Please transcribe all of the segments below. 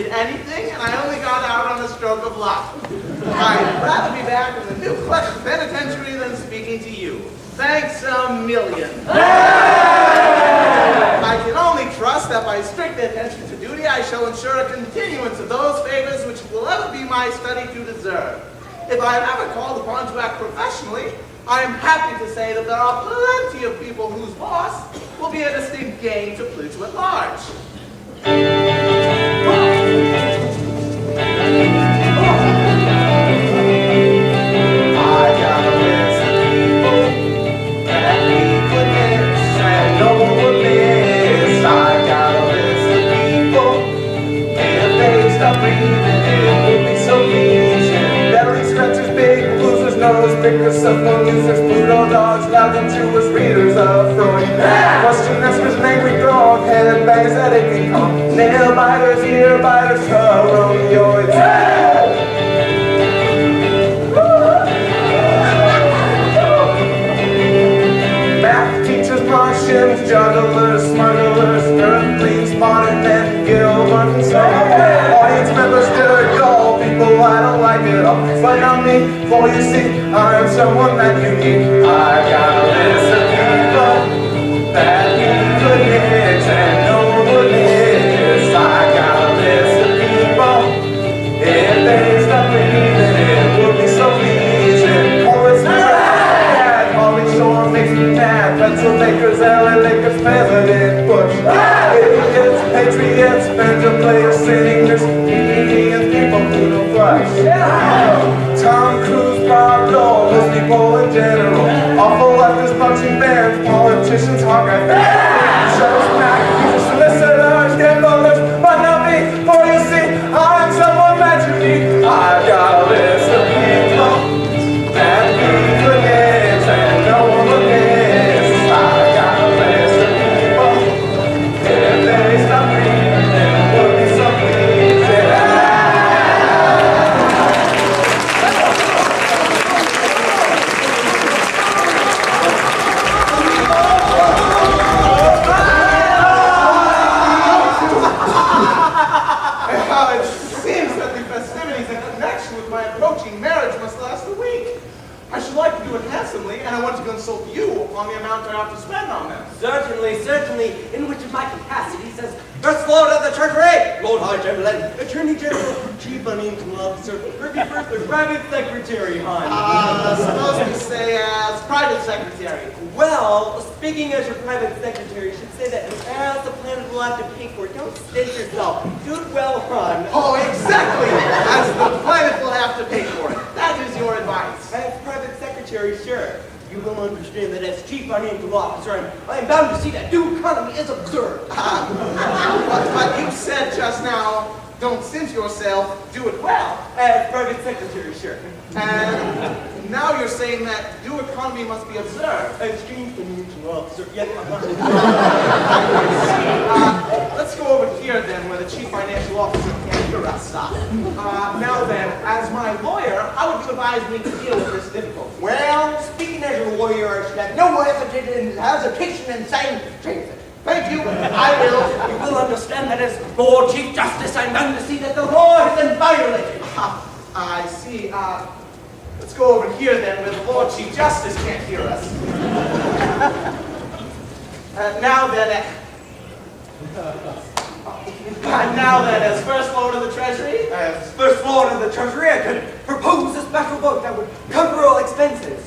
did anything, and I only got out on a stroke of luck. I'd rather be back in the Nuklick penitentiary than speaking to you. Thanks a million. I can only trust that by strict attention to duty, I shall ensure a continuance of those favors which will ever be my study to deserve. If I am ever called upon to act professionally, I am happy to say that there are plenty of people whose loss will be a distinct gain to Pluto at large. Pickers, cell phone users, Pluto dogs, loud intuitors, readers of Freud. Question askers, an angry dog, headbangs that aching cough, nail biters, ear biters, Romeoids. Math teachers, Martians, jugglers, smugglers, earthlings, modern men, Gilbert and Sulivan. Audience members, they're dull people, I don't like it all. But not me, for you see, I am someone that you need. I got a list of people that need goodness and no goodness. I got a list of people, if they stop breathing, it would be so pleasing. Chorus mad, Holly Shore makes me mad. Pencil makers, LA Lakers, President Bush. Idiots, patriots, banjo players, singers, Indians, people who don't flush. Tom Cruise, Bob Dole, Listy Pole in general. Awful leftists, punching bands, politicians, Hawkeye fans. Shows back, solicitors, gamblers, but not me. For you see, I'm someone that you need. I've got a list of people that need goodness and no one will miss. I've got a list of people, if they stop breathing, it would be so pleasing. And I want to consult you upon the amount I have to spend on them. Certainly, certainly. In which of my capacities as First Lord of the Treasury, Lord High Chamberlain, Attorney General, Chief Financial Officer, Privy Purser, Private Secretary, hon. Suppose we say as Private Secretary. Well, speaking as your Private Secretary, you should say that as the planet will have to pay for it, don't stint yourself. Do it well, hon. Oh, exactly! As the planet will have to pay for it. That is your advice. As Private Secretary, sure. You will understand that as Chief Financial Officer, I am bound to see that due economy is observed. But you said just now, don't stint yourself, do it well. As Private Secretary, sure. And now you're saying that due economy must be observed. As Chief Financial Officer, yes, let's go over here then, where the Chief Financial Officer can't hear us. Now then, as my lawyer, how would you advise me to deal with this difficulty? Well, speaking as a lawyer, I should have no hesitation in saying, change it. Thank you, I will. You will understand that as Lord Chief Justice, I'm bound to see that the law has been violated. I see. Let's go over here then, where the Lord Chief Justice can't hear us. Now that as First Lord of the Treasury, as First Lord of the Treasury, I could propose a special vote that would cover all expenses.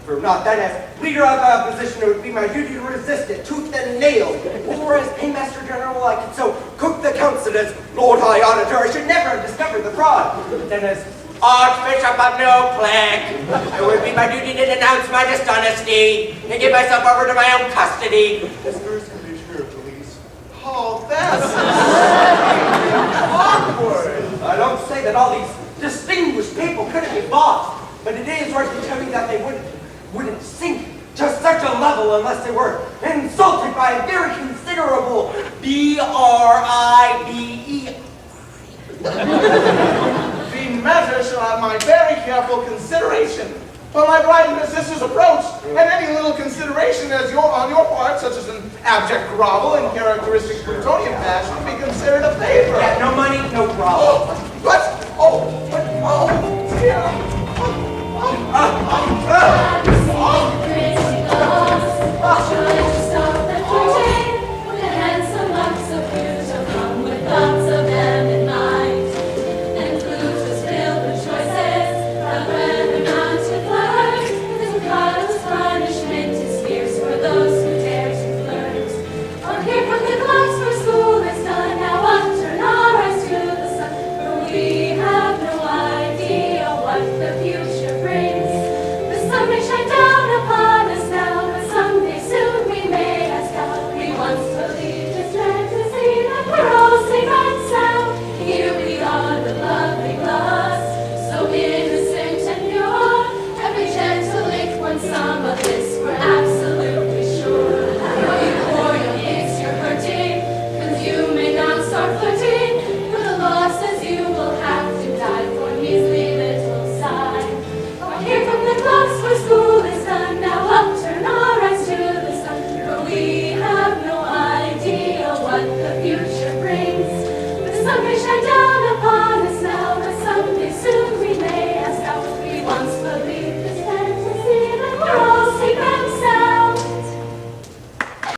For not that as leader of the opposition, it would be my duty to resist it, tooth and nail. Or as Paymaster General, I could so cook the council as Lord High Auditor. I should never have discovered the fraud. Then as Archbishop of Nuklick, it would be my duty to denounce my dishonesty and give myself over to my own custody. As First Commissioner of Police. oh, that's awkward. I don't say that all these distinguished people couldn't be bought, but it is right to tell me that they wouldn't sink to such a level unless they were insulted by a very considerable B-R-I-B-E. The matter shall have my very careful consideration. But my bride and her sisters approach, and any little consideration on your part, such as an abject grovel in characteristic Plutonian fashion, would be considered a favor. Yeah, no money,